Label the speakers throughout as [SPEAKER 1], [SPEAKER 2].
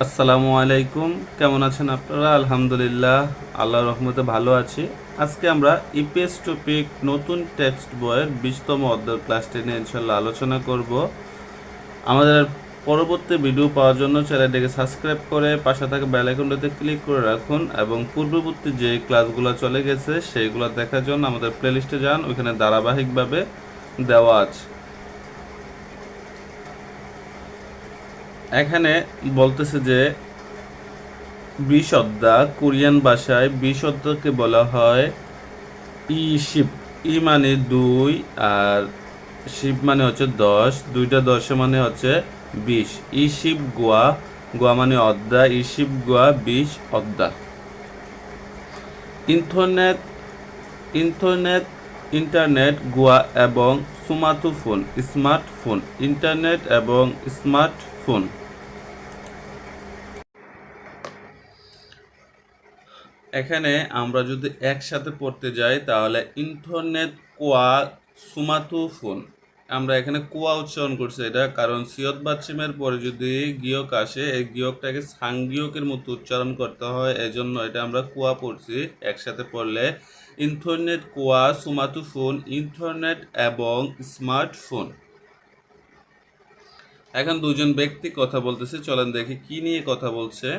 [SPEAKER 1] আসসালামু আলাইকুম। কেমন আছেন আপনারা? আলহামদুলিল্লাহ, আল্লাহর রহমতে ভালো আছি। আজকে আমরা ইপিএস টপিক নতুন টেক্সট বইয়ের 20তম অধ্যায় ক্লাসটি নিয়ে ইনশাল্লাহ আলোচনা করব। আমাদের পরবর্তী ভিডিও পাওয়ার জন্য চ্যানেলটিকে সাবস্ক্রাইব করে পাশে থাকা বেল আইকনটিতে ক্লিক করে রাখুন এবং পূর্ববর্তী যে ক্লাসগুলো চলে গেছে সেইগুলো দেখার জন্য আমাদের প্লেলিস্টে যান, ওইখানে ধারাবাহিকভাবে দেওয়া আছে। এখানে বলতেছে যে বিশদ্দা কোরিয়ান ভাষায় বিশদ্দাকে বলা হয় ই শিপ। ই মানে 2 আর শিপ মানে হচ্ছে 10, দুইটা 10 মানে হচ্ছে 20। ই শিপ গোয়া, গোয়া মানে অদ্দা, ই শিপ গোয়া 20 অদ্দা। ইন্টারনেট ইন্টারনেট ইন্টারনেট গোয়া এবং স্মার্টফোন স্মার্টফোন ইন্টারনেট এবং স্মার্টফোন। এখানে আমরা যদি একসাথে পড়তে যাই তাহলে ইন্টারনেট কোয়া সুমাতু ফোন। আমরা এখানে কোয়া উচ্চারণ করছি, এটা কারণ সিয়ত বাচ্চিমের পরে যদি গিয়ক আসে এই গিয়কটাকে সাংগিয়কের মতো উচ্চারণ করতে হয়, এজন্য এটা আমরা কোয়া পড়ছি। একসাথে পড়লে ইন্টারনেট কোয়া সুমাতু ফোন, ইন্টারনেট এবং স্মার্টফোন। এখন দুজন ব্যক্তি কথা বলতেছে, চলেন দেখি কি নিয়ে কথা বলছে।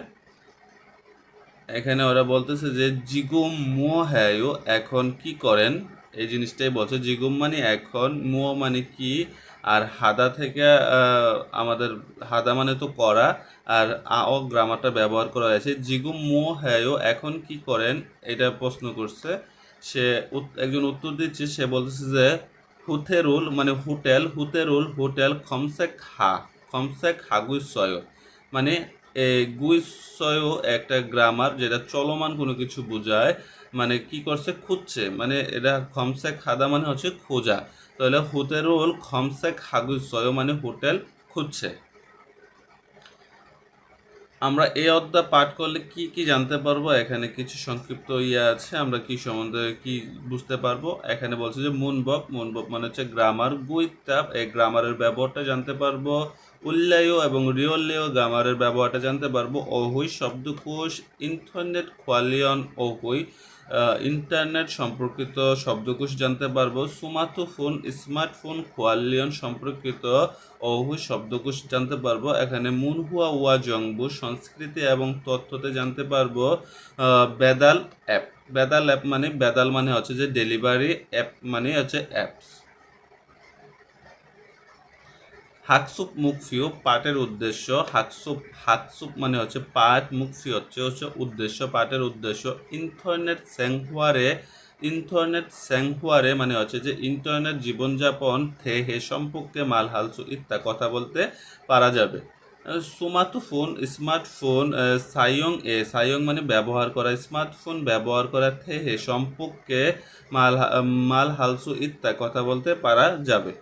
[SPEAKER 1] এখানে ওরা বলতেছে যে জিগুম মুও হ্যায়ো এখন কি করেন, এই জিনিসটাই বলছে। জিগুম মানে এখন, মুও মানে কি, আর হাদা থেকে আমাদের হাদা মানে তো করা, আর আও গ্রামারটা ব্যবহার করা হয়েছে। জিগুম মুও হ্যায়ো এখন কি করেন, এটা প্রশ্ন করছে সে। একজন উত্তর দিচ্ছে, সে বলতেছে যে হুথেরুল মানে হোটেল, হুতেরুল হোটেল খমসেক হা, খমসেক হাগুসয় মানে গুইসয়ও একটা গ্রামার যেটা চলমান কোনো কিছু বোঝায়। মানে কি করছে, খুঁজছে, মানে এটা খমসেক হাদা মানে হচ্ছে খোঁজা। তাহলে হোটেরুল খমসেক হাগুসয় মানে হোটেল খুঁজছে। আমরা এই অধ্যায় পাঠ করলে কি কি জানতে পারবো, এখানে কিছু সংক্ষিপ্ত আছে, আমরা কি সম্বন্ধে কি বুঝতে পারবো। এখানে বলছে যে মুনবক, মুনবক মানে হচ্ছে গ্রামার, গুইতাপ এই গ্রামারের ব্যবহারটা জানতে পারবো, উল্লেয় এবং রিওল্লেয় গ্রামারের ব্যবহারটা জানতে পারবো, অহুই শব্দকোষ, ইন্টারনেট কোয়ালিয়ন অহুই ইন্টারনেট সম্পর্কিত শব্দকোষ জানতে পারবো, সুমার্টফোন স্মার্টফোন কোয়ালিয়ন সম্পর্কিত অহু শব্দকোষ জানতে পারবো। এখানে মুনহুয়া ওয়া জংবু সংস্কৃতি এবং তথ্যতে জানতে পারবো। বেদাল অ্যাপ, বেদাল অ্যাপ মানে বেদাল মানে হচ্ছে যে ডেলিভারি, অ্যাপ মানে হচ্ছে অ্যাপস। হাকসুপ মুখফিও পাঠের উদ্দেশ্য, হাকসুপ হাকসুপ মানে হচ্ছে পাঠ, মুখফি হচ্ছে উদ্দেশ্য, পাঠের উদ্দেশ্য। ইন্টারনেট স্যাংহুয়ারে, ইন্টারনেট স্যাংহুয়ারে মানে হচ্ছে যে ইন্টারনেট জীবনযাপন থে হে সম্পর্কে মাল হালসু ইত্যা কথা বলতে পারা যাবে। স্মার্টফোন স্মার্টফোন সায়ং সায়ং মানে ব্যবহার করা, স্মার্টফোন ব্যবহার করা, থে হে সম্পর্কে মাল হালসু ইত্যা কথা বলতে পারা যাবে।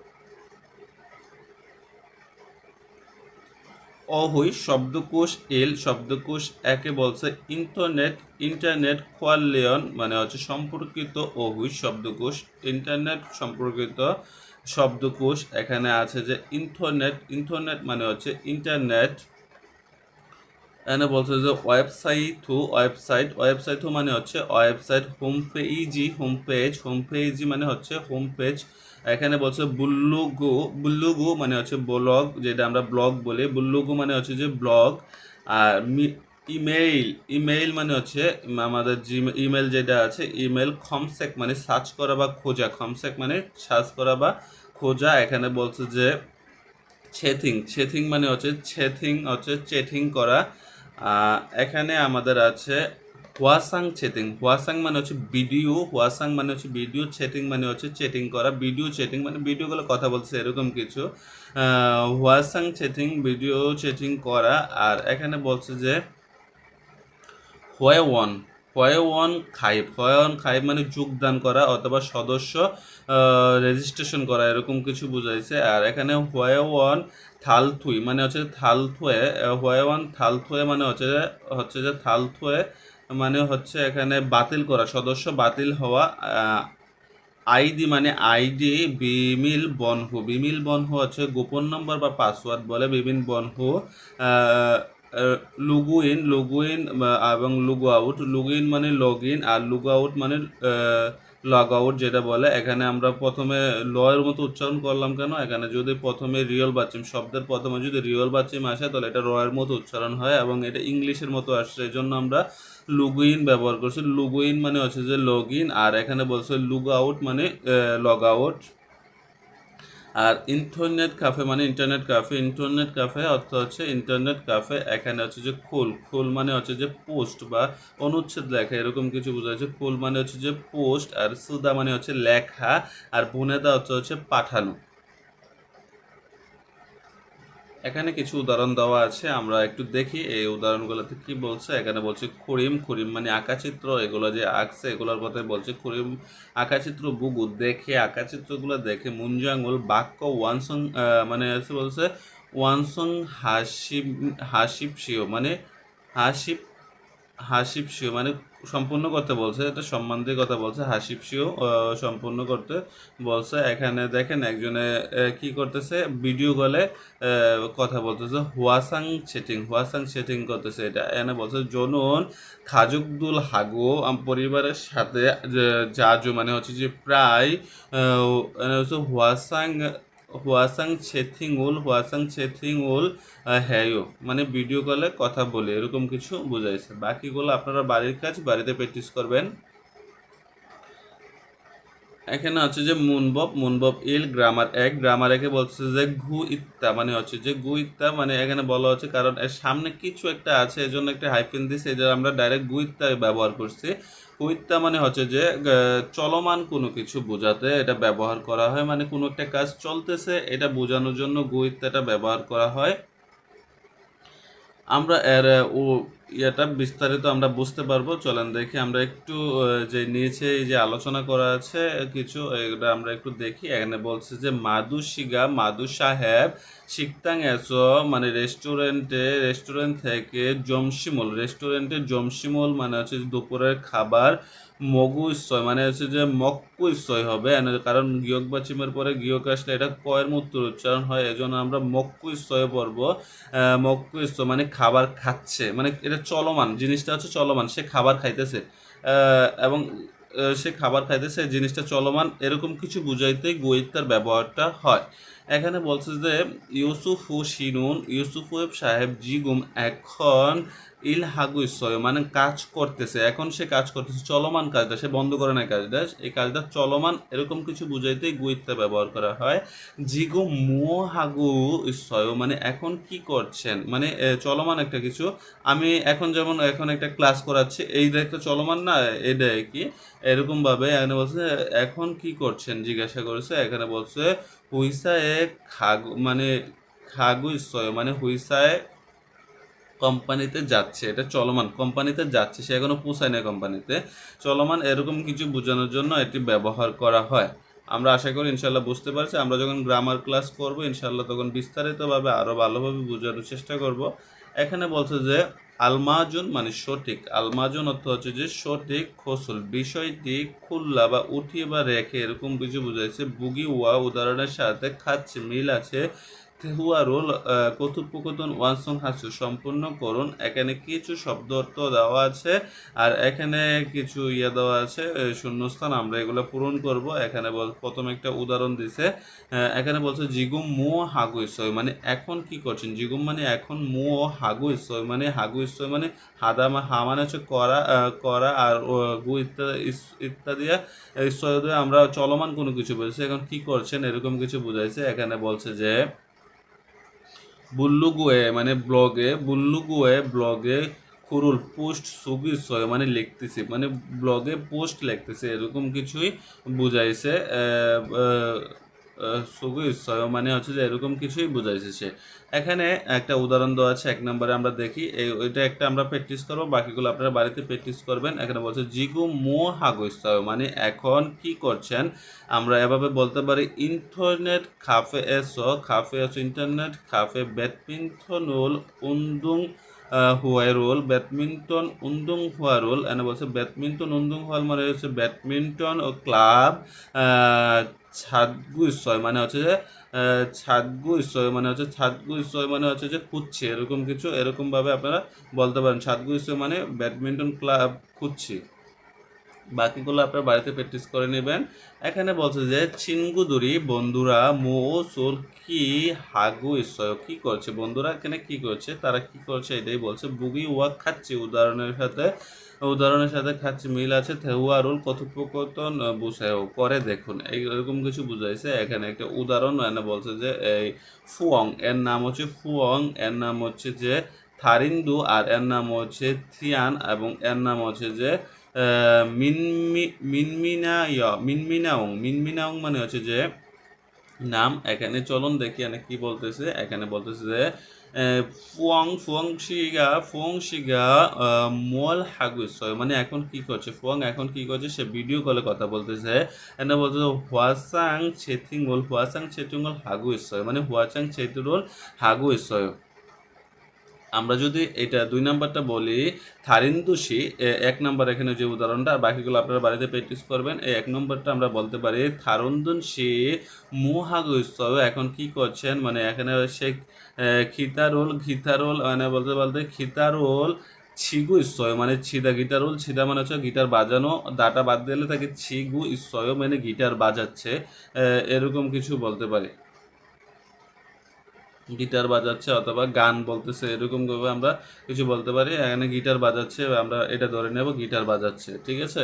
[SPEAKER 1] অহুই শব্দকোষ এল শব্দকোষ একে বলছে ইন্টারনেট, ইন্টারনেট কোয়ালিয়ন মানে হচ্ছে সম্পর্কিত, অহুই শব্দকোষ ইন্টারনেট সম্পর্কিত শব্দকোষ। এখানে আছে যে ইন্টারনেট, ইন্টারনেট মানে হচ্ছে ইন্টারনেট। এখানে বলছে যে ওয়েবসাইট, ওয়েবসাইট, ওয়েবসাইট মানে হচ্ছে website, home page, home page, home page মানে হচ্ছে হোম পেজ। এখানে বলছে বুল্লুগু, বুল্লুগু মানে হচ্ছে ব্লগ, যেটা আমরা ব্লগ বলি, বুল্লুগু মানে হচ্ছে যে ব্লগ। আর ইমেইল, ইমেইল মানে হচ্ছে আমাদের ইমেল যেটা আছে, ইমেল। খমসেক মানে সার্চ করা বা খোঁজা, খমসেক মানে সার্চ করা বা খোঁজা। এখানে বলছে যে ছেথিং, ছেথিং মানে হচ্ছে ছেথিং হচ্ছে চেটিং করা। এখানে আমাদের আছে হোয়াসাং ছেটিং, হোয়াসাং মানে হচ্ছে ভিডিও, হোয়াসাং মানে হচ্ছে ভিডিও, ছেটিং মানে হচ্ছে চেটিং করা, ভিডিও চেটিং মানে ভিডিওগুলো কথা বলছে এরকম কিছু। হোয়াসাং ছেটিং ভিডিও চেটিং করা। আর এখানে বলছে যে হোয়ে ওয়ান, হোয়ে ওয়ান খাইব, হোয়ে ওয়ান খাইব মানে যোগদান করা অথবা সদস্য রেজিস্ট্রেশন করা এরকম কিছু বুঝাইছে। আর এখানে হোয়ে ওয়ান থালথুই মানে হচ্ছে থালথুয়ে, হোয়ে ওয়ান থালথুয়ে মানে হচ্ছে যে থালথুয়ে মানে হচ্ছে এখানে বাতিল করা, সদস্য বাতিল হওয়া। আইডি মানে আইডি, বিমিল বনহু, বিমিল বনহু হচ্ছে গোপন নম্বর বা পাসওয়ার্ড বলে, বিমিল বনহু লুগুইন এবং লুগ আউট। লুগুইন মানে লগ ইন, আর লুগ আউট মানে লগ আউট যেটা বলে। এখানে আমরা প্রথমে ল এর মতো উচ্চারণ করলাম কেন, এখানে যদি প্রথমে রিয়েল বাচিম শব্দের প্রথমে যদি রিয়েল বাচিম আসে তাহলে এটা র এর মতো উচ্চারণ হয় এবং এটা ইংলিশের মতো আসছে, এই জন্য আমরা লুগুইন ব্যবহার করছি। লুগুইন মানে হচ্ছে যে লগ ইন, আর এখানে বলছে লুগ আউট মানে লগ আউট। আর ইন্টারনেট ক্যাফে মানে ইন্টারনেট ক্যাফে। ইন্টারনেট ক্যাফে অর্থ হচ্ছে ইন্টারনেট ক্যাফে। এখানে হচ্ছে যে খুল, খুল মানে হচ্ছে যে পোস্ট বা অনুচ্ছেদ লেখা, এরকম কিছু বোঝাচ্ছে। খুল মানে হচ্ছে যে পোস্ট, আর সুদা মানে হচ্ছে লেখা, আর বুনেদা হচ্ছে পাঠানো। এখানে কিছু উদাহরণ দেওয়া আছে, আমরা একটু দেখি এই উদাহরণগুলোতে কি বলছে। এখানে বলছে খরিম, খরিম মানে আঁকাচিত্র, এগুলো যে আঁকছে এগুলোর কথাই বলছে। খরিম আঁকাচিত্র বুগু দেখে, আঁকাচিত্রগুলো দেখে মুঞ্জাঙ্গুল বাক্য ওয়ানসং মানে হচ্ছে বলছে ওয়ানসং হাসিব, হাসিব শিও মানে হাসিব, হাসিবসিও মানে সম্পূর্ণ করতে বলছে, এটা সম্মান দিয়ে কথা বলছে। হাসিবসিও সম্পূর্ণ করতে বলছে। এখানে দেখেন একজনে কি করতেছে, ভিডিও কলে কথা বলতেছে। হুয়াসাং সেটিং করতেছে। এটা এনে বলছে জনুন খাজুকদুল হাগু পরিবারের সাথে জাজু মানে হচ্ছে যে প্রায় এনে হচ্ছে হুয়াসাং ছেথিংউল হ্যাঁ মানে ভিডিও কলে কথা বলে, এরকম কিছু বোঝাইছে। বাকিগুলো আপনারা বাড়ির কাজ বাড়িতে প্র্যাকটিস করবেন। এখানে হচ্ছে যে মুনবব ইল গ্রামার এক। গ্রামার একে বলছে যে ঘু ইত্তা মানে হচ্ছে যে গু ইত্তা মানে এখানে বলা হচ্ছে কারণ এর সামনে কিছু একটা আছে এজন্য একটা হাইফেন দিছে, এই জন্য আমরা ডাইরেক্ট গু ইত্তা ব্যবহার করছি। গু ইত্তা মানে হচ্ছে যে চলমান কোনো কিছু বোঝাতে এটা ব্যবহার করা হয়, মানে কোনো একটা কাজ চলতেছে এটা বোঝানোর জন্য গু ইত্তাটা ব্যবহার করা হয়। আমরা এর ও ইয়েটা বিস্তারিত আমরা বুঝতে পারবো। চলেন দেখি আমরা একটু যে নিচে এই যে আলোচনা করা আছে কিছু, এটা আমরা একটু দেখি। এখানে বলছে যে মাদু সাহেব শিকতাং এসো মানে রেস্টুরেন্ট থেকে রেস্টুরেন্টে জমশিমুল মানে হচ্ছে দুপুরের খাবার। মগু ইসয় মানে হচ্ছে যে মক্কু ইসয় হবে, কারণ গিয়ক বা চিমের পরে গিয়ক আসলে এটা কয়ের মূত্র উচ্চারণ হয়, এজন্য আমরা মক্কু ইসয়ে পড়বো। মক্কুইস্ত মানে খাবার খাচ্ছে, মানে এটা চলমান, জিনিসটা হচ্ছে চলমান, সে খাবার খাইতেছে এবং সে খাবার খাইতেছে, জিনিসটা চলমান, এরকম কিছু বুঝাইতে গোইত্তার ব্যবহারটা হয়। এখানে বলছে যে ইউসুফু সাহেব জিগুম এখন ইল হাগুইসয় মানে কাজ করতেছে, এখন সে কাজ করতেছে, চলমান কাজটা, সে বন্ধ করে না কাজটা, এই কাজটা চলমান, এরকম কিছু বুঝাইতে গুইত্তা ব্যবহার করা হয়। জিগো মো হাগু ইসয় মানে এখন কি করছেন, মানে চলমান একটা কিছু। আমি এখন যেমন এখন একটা ক্লাস করাচ্ছি, এইটা একটা চলমান না, এটা কি এরকম ভাবে এখানে বলছে এখন কি করছেন জিজ্ঞাসা করেছে। এখানে বলছে হুইসায় খাগু মানে খাগু ইসয় মানে হুইসায় কোম্পানিতে যাচ্ছে, এটা চলমান, কোম্পানিতে যাচ্ছে, সে এখনো পৌঁছায় না কোম্পানিতে, চলমান, এরকম কিছু বোঝানোর জন্য এটি ব্যবহার করা হয়। আমরা আশা করি ইনশাল্লাহ বুঝতে পারছি। আমরা যখন গ্রামার ক্লাস করব ইনশাল্লাহ তখন বিস্তারিতভাবে আরও ভালোভাবে বোঝানোর চেষ্টা করব। এখানে বলছে যে আলমাজুন মানে সঠিক, আলমাজুন অর্থ হচ্ছে যে সঠিক, খসুল বিষয়টি খুল্লা বা উঠিয়ে বা রেখে, এরকম কিছু বুঝাইছে। বুগি ওয়া উদাহরণের সাথে খাচ্ছে মিল আছে। তেহুয়ারুল কথোপকথন ওয়ানসং হাসু সম্পূর্ণ করুন। এখানে কিছু শব্দ অর্থ দেওয়া আছে আর এখানে কিছু দেওয়া আছে শূন্যস্থান, আমরা এগুলো পূরণ করব। এখানে প্রথমে একটা উদাহরণ দিছে। এখানে বলছে জিগুম মো হাগু ইসয় মানে এখন কি করছেন, জিগুম মানে এখন, মো হাগু ইসয় মানে হা মানে হচ্ছে করা, করা, আর গু ইত্যাদি ইসয় দিয়ে আমরা চলমান কোনো কিছু বলছি, এখন কি করছেন এরকম কিছু বুঝাইছে। এখানে বলছে যে বুল্লুগুয়ে ব্লগে কুরুল পোস্ট সুগিসয় মানে লিখতেছি, মানে ব্লগে পোস্ট লিখতেছে, এরকম কিছুই বুঝাইছে। সুগিসয় মানে হচ্ছে যে এরকম কিছুই বুঝাইছে সে। এখানে একটা উদাহরণ দেওয়া আছে, এক নম্বরে আমরা দেখি, এটা একটা আমরা প্র্যাকটিস করবো, বাকিগুলো আপনারা বাড়িতে প্র্যাকটিস করবেন। এখানে বলছে জিগু মো হাগইসয় মানে এখন কি করছেন। আমরা এভাবে বলতে পারি ইন্টারনেট খাফে এসো ইন্টারনেট খাফে ব্যাডমিন্টনুল উন্দুং হুয়ারোল, ব্যাডমিন্টন উন্দুং হুয়ারোল। এনে বলছে ব্যাডমিন্টন উন্দুং হুয়াল মানে হচ্ছে ব্যাডমিন্টন ও ক্লাব ছাদগু ইসয় মানে হচ্ছে যে ছাদগু ইসয় মানে হচ্ছে ছাদগু ইসয় মানে হচ্ছে যে খুঁজছি, এরকম কিছু এরকমভাবে আপনারা বলতে পারেন। ছাদগু ইসয় মানে ব্যাডমিন্টন ক্লাব খুঁজছি। বাকিগুলো আপনার বাড়িতে প্র্যাকটিস করে নেবেন। এখানে বলছে যে চিনগুদুরি বন্ধুরা মো সোর কি হাগু ইসয়, কি করছে বন্ধুরা এখানে কি করছে, তারা কি করছে এটাই বলছে। বুগি ওয়াক খাচ্ছি উদাহরণের সাথে খাচ্ছি মিল আছে। থেহুয়ারুল কথোপকথন বুঝায়ও করে দেখুন, এইরকম কিছু বুঝাইছে। এখানে একটা উদাহরণ এনে বলছে যে এই ফুয়ং এর নাম হচ্ছে ফুয়ং, এর নাম হচ্ছে যে থারিন্দু, আর এর নাম হচ্ছে থিয়ান, এবং এর নাম হচ্ছে যে মিনমিনাওং মানে হচ্ছে যে নাম। এখানে চলুন দেখি এখানে কি বলতেছে। এখানে বলতেছে যে ফুয়ং শিগা মল হাগুসয় মানে এখন কি করছে, ফুয়ং এখন কি করছে, সে ভিডিও কলে কথা বলতেছে। এখানে বলতেছে হুয়াসাং ছেটিংল হাগুসয় মানে হুয়াচাং ছেতুরল হাগুসয়। আমরা যদি এটা 2 নাম্বারটা বলি থারিন্দুসি, 1 নাম্বার এখানে যে উদাহরণটা, আর বাকিগুলো আপনারা বাড়িতে প্র্যাকটিস করবেন। এই 1 নম্বরটা আমরা বলতে পারি থারুন্দুনসি মুহাগুসয় এখন কি করছেন, মানে এখানে সে ঘিতারোল মানে বলতে বলতে খিতারোল ছিগু ইসয় মানে ছিদা, গিটারোল ছিদা মানে হচ্ছে গিটার বাজানো, দাটা বাদ দিলে তাকে ছিগু ইসয় মানে গিটার বাজাচ্ছে, এরকম কিছু বলতে পারি। গিটার বাজাচ্ছে অথবা গান বলতেছে, এরকম ভাবে আমরা কিছু বলতে পারি। এখানে গিটার বাজাচ্ছে, আমরা এটা ধরে নেব গিটার বাজাচ্ছে, ঠিক আছে।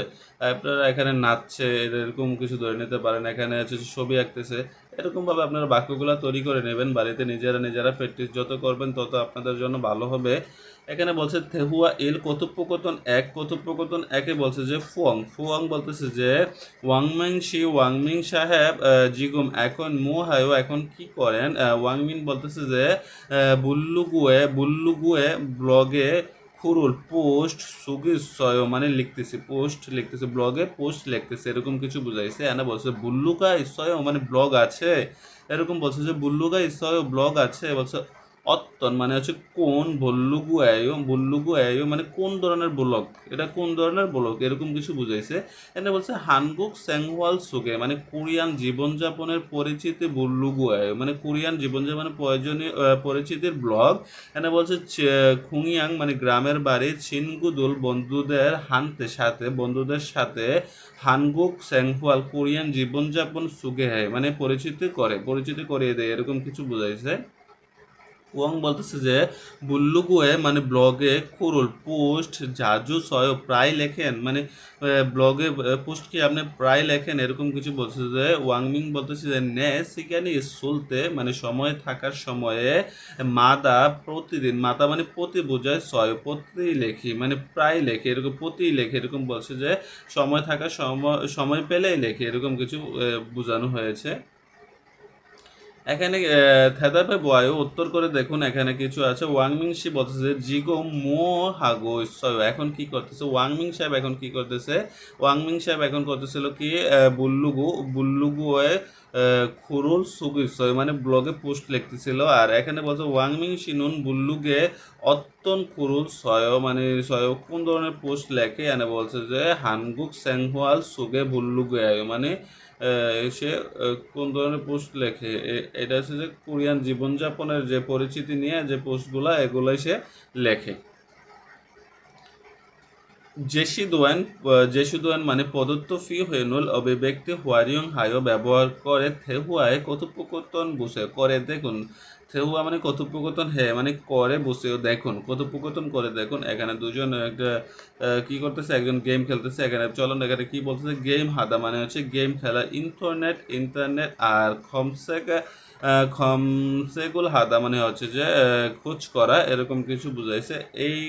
[SPEAKER 1] আপনারা এখানে নাচছে এরকম কিছু ধরে নিতে পারেন। এখানে হচ্ছে ছবি আঁকতেছে, এরকমভাবে আপনারা বাক্যগুলো তৈরি করে নেবেন বাড়িতে। নিজেরা প্র্যাকটিস যত করবেন তত আপনাদের জন্য ভালো হবে। এখানে বলছে থেহুয়া এল কথোপকথন একে বলছে যে ফুয়ং বলতেছে যে ওয়াংমিং সাহেব জিগুম এখন হায়ো এখন কি করেন। ওয়াংমিন বলতেছে যে বুল্লুগুয়ে ব্লগে খুরুল পোস্ট সুগিসয় মানে লিখতেছে ব্লগে পোস্ট লিখতেছে, এরকম কিছু বুঝাইছে। এনে বলছে বুল্লুকা ইসয় মানে ব্লগ আছে, এরকম বলছে যে বুল্লুকা ইসয় ব্লগ আছে। বলছে অত্তন মানে হচ্ছে কোন, বুল্লুগু আয়ো মানে কোন ধরনের ব্লগ, এটা কোন ধরনের ব্লগ, এরকম কিছু বুঝাইছে। এখানে বলছে হানগুক স্যাংহওয়াল সুগে মানে কোরিয়ান জীবনযাপনের পরিচিতি, বুল্লুগু আয়ো মানে কোরিয়ান জীবনযাপনের প্রয়োজনীয় পরিচিতির ব্লগ। এখানে বলছে খুংয়াং মানে গ্রামের বাড়ি, ছিনগুদুল বন্ধুদের সাথে হানগুক স্যাংহওয়াল কোরিয়ান জীবনযাপন সুগে হয় মানে পরিচিতি করিয়ে দেয়, এরকম কিছু বুঝাইছে। ওয়াং বলতেছে যে বুল্লুগুয়ে মানে ব্লগে কুরুল পোস্ট জাজু সয় প্রায় লেখেন মানে ব্লগে পোস্ট কি আপনি প্রায় লেখেন, এরকম কিছু বলছে। যে ওয়াংমিং বলতেছে যে নে সিগানি চলতে মানে সময় থাকার সময়ে মাতা মানে প্রতি বোঝায়, সয় প্রতি লেখি মানে প্রায় লেখে, এরকম প্রতি লেখে, এরকম বলছে যে সময় থাকার সময় পেলেই লেখে, এরকম কিছু বোঝানো হয়েছে। এখানে থেদাপে বয় উত্তর করে দেখুন, এখানে কিছু আছে। ওয়াংমিংশি বলতেছে জিগো মো হাগো ইসয় এখন কি করতেছে, ওয়াংমিং সাহেব এখন কি করতেছে, ওয়াংমিং সাহেব এখন করতেছিল কি বুল্লুগুয়ে খুরুল সুগিসয় মানে ব্লগে পোস্ট লিখতেছিল। আর এখানে বলছে ওয়াংমিং শিনুন বুল্লুগে অত্তন খুরুল সয় কোন ধরনের পোস্ট লেখে, এনে বলছে যে হানগুক স্যাংহওয়াল সুগে বুল্লুগে মানে সে কোন ধরনের পোস্ট লেখে, এটা হচ্ছে যে কোরিয়ান জীবনযাপনের যে পরিচিতি নিয়ে যে পোস্টগুলা এগুলাই সে লেখে। জেসিদোয়ান মানে প্রদত্ত ফি হেনুল অভিব্যক্তি হুয়ারিয়ং হায়ো ব্যবহার করে থেহুয়ায় কথোপকথন বুঝে করে দেখুন। থেহুয়া মানে কথোপকথন, হে মানে করে বসেও দেখুন, কথোপকথন করে দেখুন। এখানে দুজন একটা কি করতেছে, একজন গেম খেলতেছে। এখানে চলুন এখানে কি বলতেছে, গেম হাদা মানে হচ্ছে গেম খেলা, ইন্টারনেট আর খমসেগুল হাদা মানে হচ্ছে যে খোঁজ করা, এরকম কিছু বুঝাইছে। এই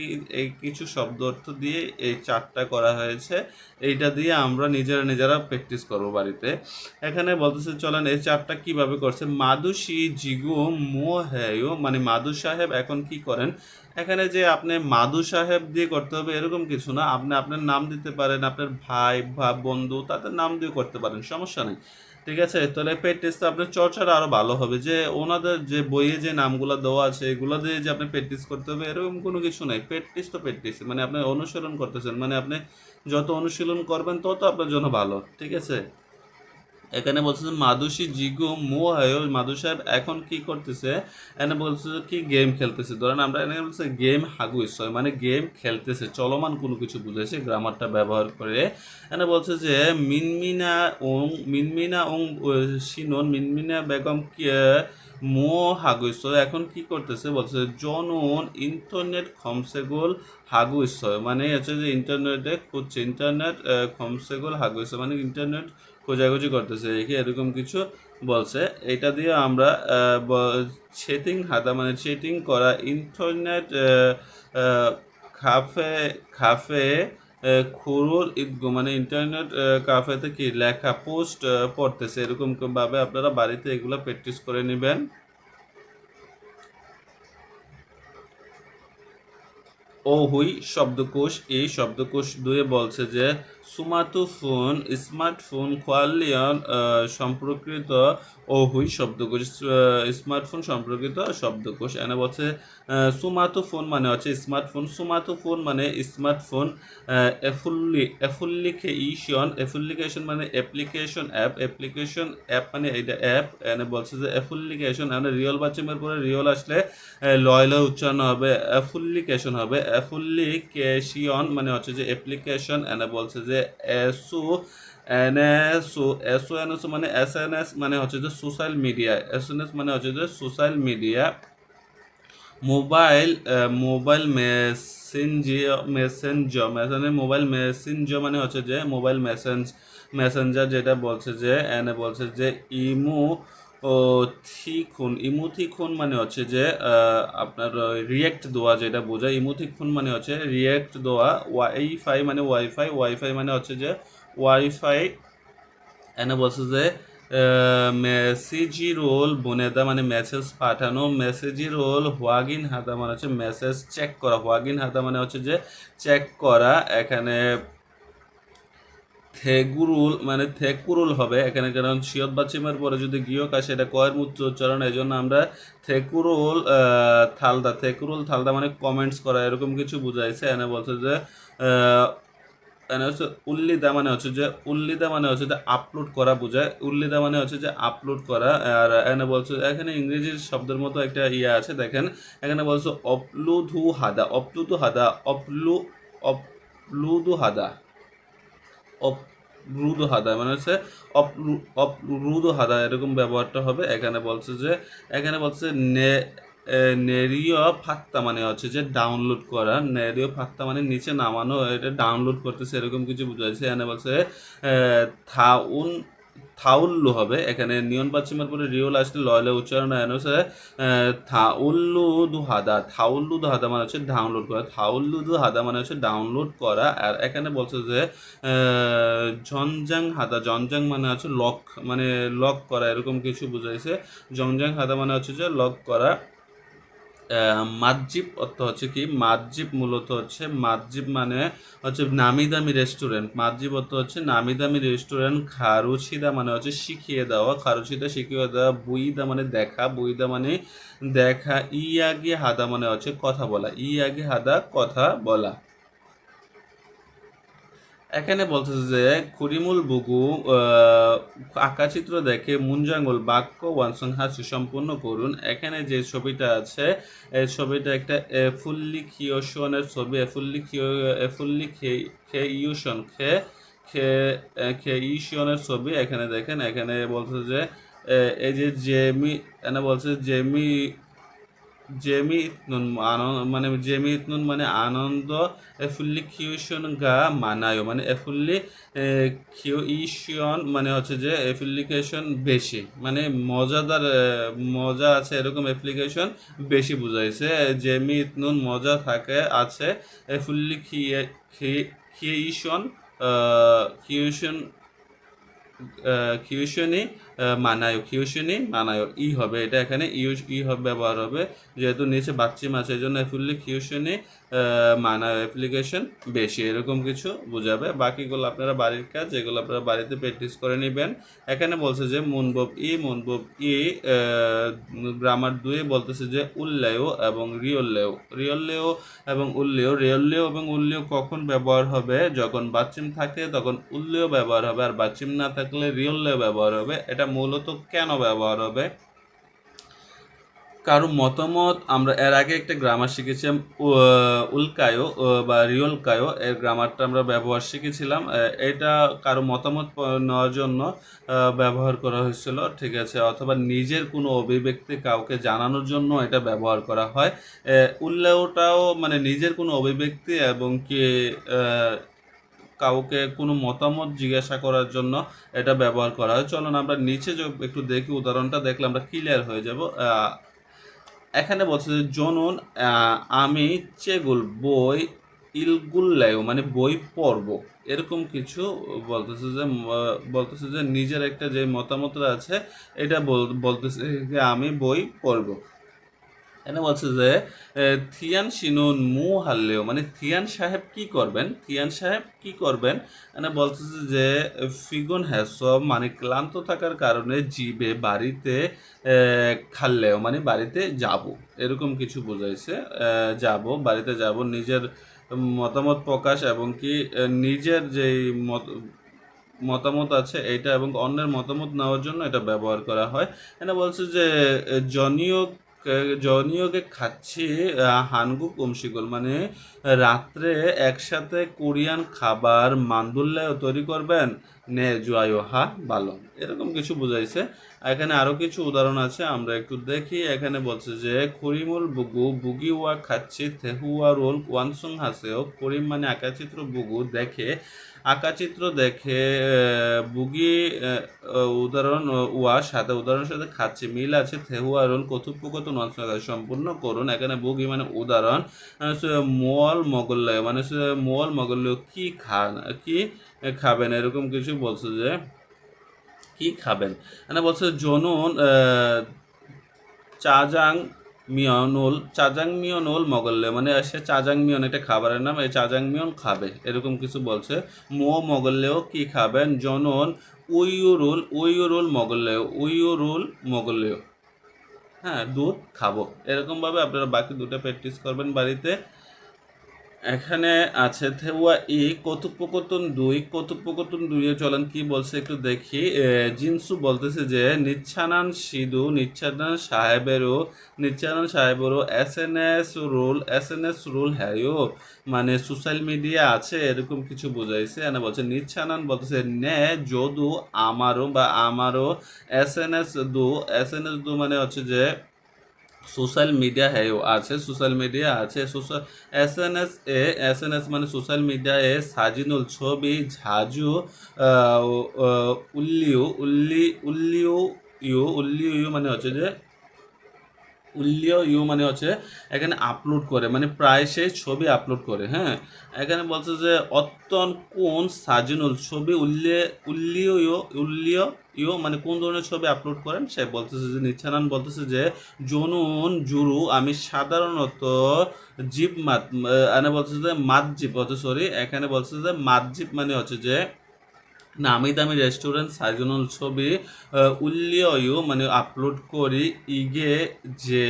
[SPEAKER 1] এই কিছু শব্দ অর্থ দিয়ে এই 4টা করা হয়েছে, এইটা দিয়ে আমরা নিজেরা প্র্যাকটিস করবো বাড়িতে। এখানে বলতেছে চলেন এই 4টা কিভাবে করছে। মাদুসি জিগু মো হ্যায়ো মানে মাদু সাহেব এখন কি করেন। এখানে যে আপনি মাদু সাহেব দিয়ে করতে হবে এরকম কিছু না, আপনি আপনার নাম দিতে পারেন, আপনার ভাই বা বন্ধু তাদের নাম দিয়ে করতে পারেন, সমস্যা নেই। ঠিক আছে, তাহলে পেড টেস্টে আপনার চর্চাটা আরো ভালো হবে, যে ওনাদের যে বইয়ে যে নামগুলো দেওয়া আছে এগুলো দিয়ে যে আপনি পেড টেস্ট করতে হবে এরকম কোনো কিছু নাই। পেড টেস্ট তো পেড টেস্ট, মানে আপনি অনুসরণ করতেছেন, মানে আপনি যত অনুশীলন করবেন তত আপনার জন্য ভালো। ঠিক আছে, এখানে বলছে যে মাদুসি জিগু মু হয়, মাদু সাহেব এখন কি করতেছে, এখানে বলছে যে কি গেম খেলতেছে। ধরেন আমরা এখানে বলছে গেম হাগুইস হয়, মানে গেম খেলতেছে, চলমান কোনো কিছু বুঝাইছে গ্রামারটা ব্যবহার করে। এখানে বলছে যে মিনমিনা ওং সিনন মিনমিনা বেগম কি মো হাগুইস এখন কি করতেছে, বলছে জনন ইন্টারনেট খমসেগোল হাগুইস, মানে হচ্ছে যে ইন্টারনেটে খুঁজছে, ইন্টারনেট খমসেগোল হাগুইস মানে ইন্টারনেট খোঁজাখুঁজি করতেছে, কি এরকম কিছু বলছে। এটা দিয়ে আমরা চেটিং হাতা মানে চেটিং করা, ইন্টারনেট কাফে কাফে খুরুল ইদগো মানে ইন্টারনেট কাফেতে কি লেখা পোস্ট পড়তেছে, এরকম ভাবে আপনারা বাড়িতে এগুলো প্র্যাকটিস করে নেবেন। ও হুই শব্দকোষ, এই শব্দকোষ দুয়ে বলছে যে সুমাতুফোন স্মার্টফোন কোয়ালিয়ন সম্পর্কিত ও হুই শব্দকোষ, স্মার্টফোন সম্পর্কিত শব্দকোষ। এনে বলছে সুমাতুফোন মানে হচ্ছে স্মার্টফোন, সুমাতুফোন মানে স্মার্টফোন, এফুল্লিকেশন মানে অ্যাপ্লিকেশন অ্যাপ, অ্যাপ্লিকেশন অ্যাপ মানে এটা অ্যাপ। এনে বলছে যে এফুল্লিকেশন, মানে রিয়ল বাচ্চামের পরে রিয়ল আসলে লয় লয় উচ্চারণ হবে, অ্যাফুল্লিকেশন হবে, অ্যাফুল্লিকেশন মানে হচ্ছে যে অ্যাপ্লিকেশন। এনে বলছে যে এসু এনএসও এসও এনএসও মানে এসএনএস মানে হচ্ছে যে সোশ্যাল মিডিয়া, এসএনএস মানে হচ্ছে যে social media. Mobile mobile Messenger mobile Messenger মানে হচ্ছে যে মোবাইল মেসেঞ্জার, যেটা বলছে যে এনে বলছে যে ইমু ও ইমুথিখুন মানে হচ্ছে যে আপনার রিয়েক্ট দেওয়া, যেটা বোঝায় ইমুথিখুন মানে হচ্ছে রিয়েক্ট দেওয়া। ওয়াইফাই মানে ওয়াইফাই, ওয়াইফাই মানে হচ্ছে যে ওয়াইফাই। এনে বলছে যে মেসেজি রোল বনেদা মানে মেসেজ পাঠানো, মেসেজি রোল হোয়াগিন হাতা মানে হচ্ছে মেসেজ চেক করা, হোয়াগিন হাতা মানে হচ্ছে যে চেক করা। এখানে থেগুরুল মানে থেকুরুল হবে এখানে, কারণ শিয়ত বাচ্চিমের পরে যদি গিয়ক আসে এটা কয়ের মুচ্চ উচ্চারণ, এই জন্য আমরা থেকুরুল থালদা, থেকুরুল থালদা মানে কমেন্টস করা, এরকম কিছু বুঝাইছে। এনে বলছে যে এনে হচ্ছে উল্লিদা মানে হচ্ছে যে উল্লিদা মানে হচ্ছে যে আপলোড করা বোঝায়, উল্লিদা মানে হচ্ছে যে আপলোড করা। আর এখানে বলছে এখানে ইংরেজির শব্দের মতো একটা ইয়ে আছে, দেখেন এখানে বলছে অপলুধু হাদা, অপলুধু হাদা, অপলুধু হাদা, অপরুদ হাদা মানে হচ্ছে অপরুদ হাদা, এরকম ব্যবহারটা হবে। এখানে বলছে যে এখানে বলছে নেরিও ফাত্তা মানে হচ্ছে যে ডাউনলোড করা, নেরিও ফাত্তা মানে নিচে নামানো, এটা ডাউনলোড করতেছে এরকম কিছু বুঝাইছে। এখানে বলছে থাউন থাউল্লু হবে, এখানে নিয়ন পাচ্ছিমার পরে রিওল আসলে লয়লে উচ্চারণ এনে হচ্ছে থাউল্লু দু হাদা, থাউল্লু দু হাদা মানে হচ্ছে ডাউনলোড করা, থাউল্লু দু হাদা মানে হচ্ছে ডাউনলোড করা। আর এখানে বলছে যে জনজাং হাদা, জনজাং মানে হচ্ছে লক মানে লক করা, এরকম কিছু বুঝাইছে। জনজাং হাদা মানে হচ্ছে যে লক করা। মাতজিব অর্থ হচ্ছে কি, মাতজিব মূলত হচ্ছে মাতজিব মানে হচ্ছে নামি দামি রেস্টুরেন্ট, মাতজিব অর্থ হচ্ছে নামি দামি রেস্টুরেন্ট। খারুচিদা মানে হচ্ছে শিখিয়ে দেওয়া, খারুচিদা শিখিয়ে দেওয়া। বুইদা মানে দেখা, বুইদা মানে দেখা। ইয়াগি হাদা মানে হচ্ছে কথা বলা, ইয়াগি হাদা কথা বলা। এখানে বলতেছে যে কুরিমুল বুগু আঁকাচিত্র দেখে মুঞ্জাঙ্গল বাক্য ওয়ানসন হাসি সম্পূর্ণ করুন। এখানে যে ছবিটা আছে এই ছবিটা একটা ফুল্লি খিওশনের ছবি, ফুল্লি খেইউশন খেইশনের ছবি। এখানে দেখেন এখানে বলতেছে যে এই যে জেমি, এখানে বলছে জেমি জেমি ইতনুন মানে জেমি ইতনুন মানে আনন্দ, এফুল্লি কিউশন গা মানায় মানে এফুল্লি কিউইশন মানে হচ্ছে যে অ্যাপ্লিকেশন বেশি, মানে মজাদার মজা আছে এরকম অ্যাপ্লিকেশন বেশি বুঝাইছে। জেমি ইতনুন মজা থাকে আছে, এফুল্লি কিউইশন কিউশন কিউশনই মানায় কিউশনি মানায় ই হবে, এটা এখানে ই হবে ব্যবহার হবে, যেহেতু নিচে বাচ্চিম আছে এই জন্য ফুললি কিউশনি মানায় অ্যাপ্লিকেশন বেশি, এরকম কিছু বোঝাবে। বাকিগুলো আপনারা বাড়ির কাজ, যেগুলো আপনারা বাড়িতে প্র্যাকটিস করে নেবেন। এখানে বলছে যে মুনবব ই গ্রামার 2 বলতেছে যে উল্লেয় এবং রিয়ল্লেয় এবং রিয়ল্লেয় এবং উল্লেয় কখন ব্যবহার হবে, যখন বাচ্চিম থাকে তখন উল্লেয় ব্যবহার হবে, আর বাচ্চিম না থাকলে রিয়ল্লেয় ব্যবহার হবে। এটা মূলত কেন ব্যবহার হবে, কারো মতামত, আমরা এর আগে একটা গ্রামার শিখেছিলাম উল্কায়ো বা রিয়লকায়ো, এর গ্রামারটা আমরা ব্যবহার শিখেছিলাম। এটা কারো মতামত নেওয়ার জন্য ব্যবহার করা হয়েছিল, ঠিক আছে, অথবা নিজের কোনো অভিব্যক্তি কাউকে জানানোর জন্য এটা ব্যবহার করা হয়। উল্লেখটাও মানে নিজের কোনো অভিব্যক্তি এবং কি কাউকে কোনো মতামত জিজ্ঞাসা করার জন্য এটা ব্যবহার করা হয়। চলুন আমরা নিচে একটু দেখি, উদাহরণটা দেখলে আমরা ক্লিয়ার হয়ে যাব। এখানে বলছে যে জনুন আমি চেগুল বই ইলগুল্লায়ও মানে বই পড়ব, এরকম কিছু বলতেছে যে নিজের একটা যে মতামতটা আছে এটা বলতেছে যে আমি বই পড়ব। এখানে বলছে যে থিয়ান শিনুন মু হারলেও মানে থিয়ান সাহেব কি করবেন এখানে বলতেছে যে ফিগুন হ্যাসব মানে ক্লান্ত থাকার কারণে জিবে বাড়িতে খাললেও মানে বাড়িতে যাব, এরকম কিছু বোঝাইছে। বাড়িতে যাব, নিজের মতামত প্রকাশ এবং কি নিজের যেই মতামত আছে এইটা এবং অন্যের মতামত নেওয়ার জন্য এটা ব্যবহার করা হয়। এখানে বলছে যে জনিয়োগে খাচ্ছি হানগুক অমশিগল মানে রাত্রে একসাথে কোরিয়ান খাবার মান্দুল্লায় তৈরি করবেন নে জুয়ায়ো হা ভালো, এরকম কিছু বুঝাইছে। এখানে আরো কিছু উদাহরণ আছে, আমরা একটু দেখি। এখানে বলছে যে করিমুল বুগি ওয়া খাচ্ছি থেহুয়া রোল ওয়ানসুং হাসেও, করিম মানে আঁকাচিত্র, বুগু দেখে, আঁকাচিত্র দেখে, বুগি উদাহরণ ওয়ার সাথে উদাহরণের সাথে খাচ্ছে মিল আছে, থেহুয়া রোল কথোপকথন সম্পূর্ণ করুন। এখানে বুগি মানে উদাহরণ, মোয়াল মগল্লায় মানে মোয়াল মগল্লায় কি খাবেন, এরকম কিছু বলছে যে কি খাবেন। মানে বলছে জনুন চাজাং মিয়নুল মগল্লে মানে সে চাজাং মিয়ন এটা খাবারের নাম, এই চাজাং মিয়ন খাবে, এরকম কিছু বলছে। মগল্লেও কি খাবেন, জনন উইউরুল মগল্লেও হ্যাঁ দুধ খাবো, এরকম ভাবে আপনারা বাকি দুটো প্র্যাকটিস করবেন বাড়িতে। এখানে আছে থেওয়া কথোপকথন 2 এ চলেন কি বলছে একটু দেখি। জিনসু বলতেছে যে নিচ্ছানান সাহেবেরও এস এন এস রুল হ্যায়ো মানে সোশ্যাল মিডিয়া আছে, এরকম কিছু বোঝাইছে। এনে বলছে নিচ্ছানান বলতেছে নে যদু আমারও এস এন এস দু মানে হচ্ছে যে সোশ্যাল মিডিয়া আছে, সোশ্যাল মিডিয়া আছে, এস এন এস মানে সোশ্যাল মিডিয়া এ সাজিনুল ছবি ঝাজু উল্লিউ মানে হচ্ছে যে মানে হচ্ছে এখানে আপলোড করে, মানে প্রায় সে ছবি আপলোড করে। হ্যাঁ, এখানে বলছে যে অত্যন কোন সাজিনুল ছবি উল্লিয় মানে কোন ধরনের ছবি আপলোড করেন, সে বলতেছে যে নিচ্ছানান বলতেছে যে জনুন জুরু আমি সাধারণত জিপ এখানে বলতেছে যে মাতজিপ এখানে বলতেছে যে মাতজিপ মানে হচ্ছে যে নামি দামি রেস্টুরেন্ট সাইজনাল ছবি উল্লিয় মানে আপলোড করি ইগে যে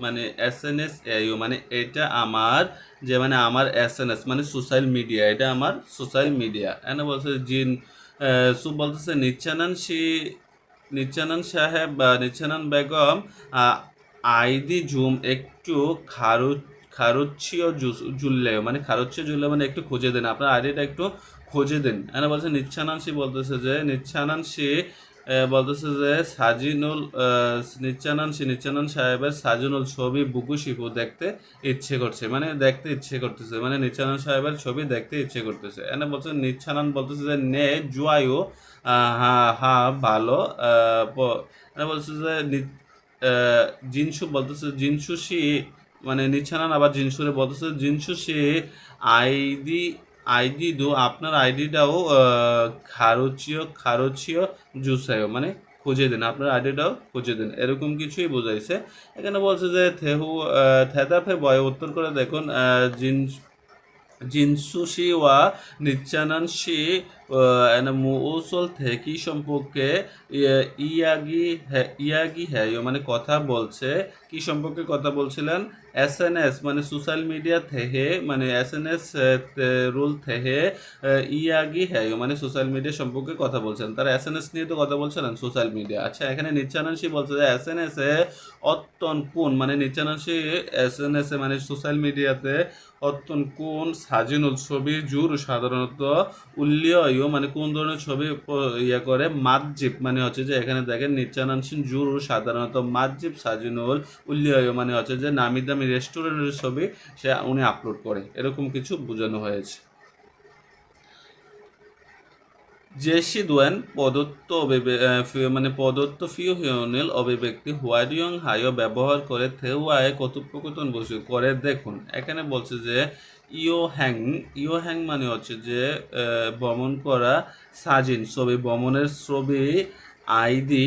[SPEAKER 1] মানে এস এন এস মানে এটা আমার যে মানে আমার এস এন এস মানে সোশ্যাল মিডিয়া, এটা আমার সোশ্যাল মিডিয়া। এনে বলছে বলতেছে নিচ্ছানান সাহেব বা নিচ্ছানান বেগম আইদি জুম একটু খারুচ্ছিও জুললে মানে খারুচ্ছিও জুললে মানে একটু খুঁজে দেন, আপনার আইডিটা একটু খুঁজে দিন। এখানে বলছে নিচ্ছানানসি বলতেছে যে নিচ্ছানান সাহেবের সাজিনুল ছবি বুকু শিপু দেখতে ইচ্ছে করছে, মানে দেখতে ইচ্ছে করতেছে, মানে নিচ্ছানান সাহেবের ছবি দেখতে ইচ্ছে করতেছে। এখানে বলছে নিচ্ছানান বলতেছে যে নে জুয়ায়ু হা হা ভালো। বলছে যে জিনসুশি মানে নিচ্ছানান আবার জিনসুরে বলতেছে জিনসুশি আইডি আপনার আইডিটাও খারুচিও জুসায়ও মানে খুঁজে দিন, আপনার আইডিটাও খুঁজে দিন, এরকম কিছুই বোঝাইছে। এখানে বলছে যে থেদাফে বয় উত্তর করে দেখুন জিনসুশি ওয়া নিচ্চানানশি মুউসল থেকি সম্পর্কে ইয়াগি হ্যায় মানে কথা বলছে, কি সম্পর্কে কথা বলছিলেন? এসএনএস মানে সোশ্যাল মিডিয়া থেকে, মানে এসএনএস রুল থেকে ইয়াগি হ্যায় মানে সোশ্যাল মিডিয়া সম্পর্কে কথা বলছেন। তারা এসএনএস নিয়ে তো কথা বলছিলেন সোশ্যাল মিডিয়া। আচ্ছা, এখানে নিচ্চানাংশী বলছে যে এসএনএস এ অত্যন কোন, মানে নিচ্চানাংশী এসএনএস এ মানে সোশ্যাল মিডিয়াতে অত্যন কোন সাজিনুল ছবি জুর সাধারণত উল্লিয় মানে কোন ধরনের ছবি ইয়ে করে মাতজিব মানে হচ্ছে যে এখানে দেখেন নিচ্চানাংশীন জুর সাধারণত মাতজিব সাজিনুল উল্লিয় মানে হচ্ছে যে নামি দামি রেস্টুরেন্টের ছবি সে উনি আপলোড করে, এরকম কিছু বোঝানো হয়েছে। জেসি দোয়েন প্রদত্ত ফিওহিয়নিল অভিব্যক্তি হোয়ারিয়ং হাইও ব্যবহার করে থেওয়ায় কথোপকথন বসে করে দেখুন। এখানে বলছে যে ইও হ্যাং মানে হচ্ছে যে ভ্রমণ করা, সাজিন ছবি ভ্রমণের ছবি, আইডি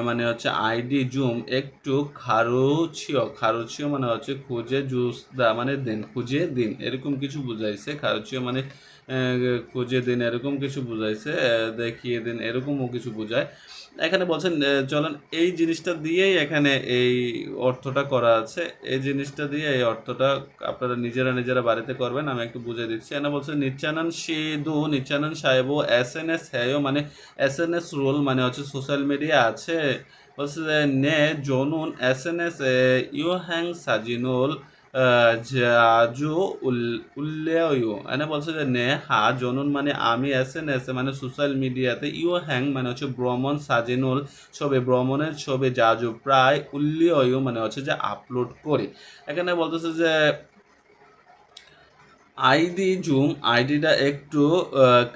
[SPEAKER 1] মানে হচ্ছে আইডি জুম একটু খারুচিও মানে হচ্ছে খুঁজে জুস দা মানে দিন, খুঁজে দিন, এরকম কিছু বুঝাইছে। খারুচিও মানে খুঁজে দিন, এরকম কিছু বুঝাইছে, দেখিয়ে দিন, এরকমও কিছু বোঝায়। এখানে বলছেন চলেন এই জিনিসটা দিয়েই এখানে এই অর্থটা করা আছে, এই জিনিসটা দিয়ে এই অর্থটা আপনারা নিজেরা বাড়িতে করবেন, আমি একটু বুঝে দিচ্ছি। এখানে বলছে নিচ্চানন সাহেব এসএনএস হ্যায়ও মানে এসএনএস রোল মানে হচ্ছে সোশ্যাল মিডিয়া আছে, বলছে যে নে জনুন এসএনএস ইউ হ্যাং সাজিনুল জাজু উল্লেয় এনে বলছে যে নে হা জনুন মানে আমি, এসএনএস মানে সোশ্যাল মিডিয়াতে, ইউ হ্যাং মানে হচ্ছে ভ্রমণ, সাজিনুল ছবি ভ্রমণের ছবি, জাজু প্রায়, উল্লেয় মানে হচ্ছে যে আপলোড করি। এখানে বলতেছে যে আইডি জুম আইডিটা একটু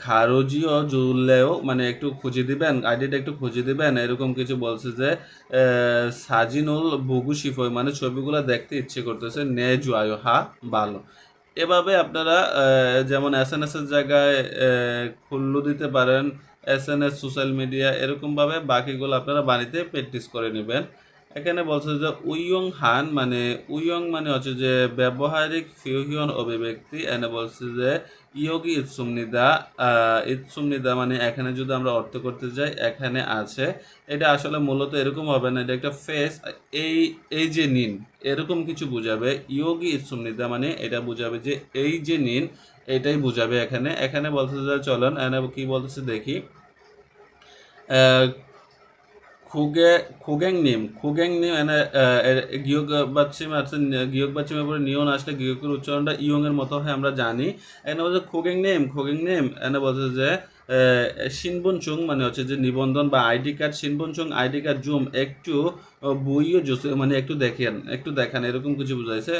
[SPEAKER 1] খারজিও জুড়লেও মানে একটু খুঁজে দিবেন, আইডিটা একটু খুঁজে দিবেন, এরকম কিছু বলছে যে সাজিনুল বুগুশিফই মানে ছবিগুলো দেখতে ইচ্ছে করতেছে, নে জুয়ায়ো হা ভালো। এভাবে আপনারা যেমন এসএনএস এর জায়গায় খুল্লু দিতে পারেন, এসএনএস সোশ্যাল মিডিয়া, এরকমভাবে বাকিগুলো আপনারা বাড়িতে প্র্যাকটিস করে নেবেন। এখানে বলছে যে উইয়ং মানে হচ্ছে যে ব্যবহারিক ফিউহিয়ন অভিব্যক্তি, এনে বলছে যে ইয়োগি ইৎসুমনিদা মানে এখানে যদি আমরা অর্থ করতে যাই এখানে আছে, এটা আসলে মূলত এরকম হবে না, এটা একটা ফেস, এই এই যে নিন এরকম কিছু বুঝাবে। ইয়োগি ইৎসুমনিদা মানে এটা বুঝাবে যে এই যে নিন, এটাই বুঝাবে। এখানে এখানে বলছে যে চলেন এনে কি বলতেছে দেখি, খুগেং নিম এনে গিয়ক বাচ্চিম আছে, গিয়ক বাচ্চিমের পরে নিয়ন আসলে গিয়কের উচ্চারণটা ইয়ং এর মতো হয় আমরা জানি। এখানে বলছে খুগেং নেম এনে বলছে যে শিনবনচুং মানে হচ্ছে যে নিবন্ধন বা আইডি কার্ড, শিনবনচুং আইডি কার্ড জুম একটু বইও জুস মানে একটু দেখান এরকম কিছু বুঝাইছে,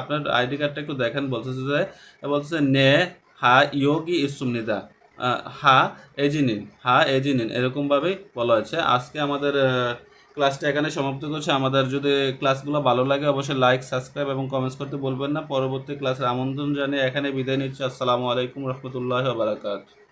[SPEAKER 1] আপনার আইডি কার্ডটা একটু দেখান বলতেছে নে হা ইয়োগি ইসুমনিদা হা এজি নিন এরকমভাবেই বলা হয়েছে। আজকে আমাদের ক্লাসটা এখানে সমাপ্ত করছে। আমাদের যদি ক্লাসগুলো ভালো লাগে অবশ্যই লাইক, সাবস্ক্রাইব এবং কমেন্টস করতে বলবেন না। পরবর্তী ক্লাসের আমন্ত্রণ জানিয়ে এখানে বিদায় নিচ্ছি। আসসালামু আলাইকুম রহমতুল্লাহি ওয়া বারাকাতুহু।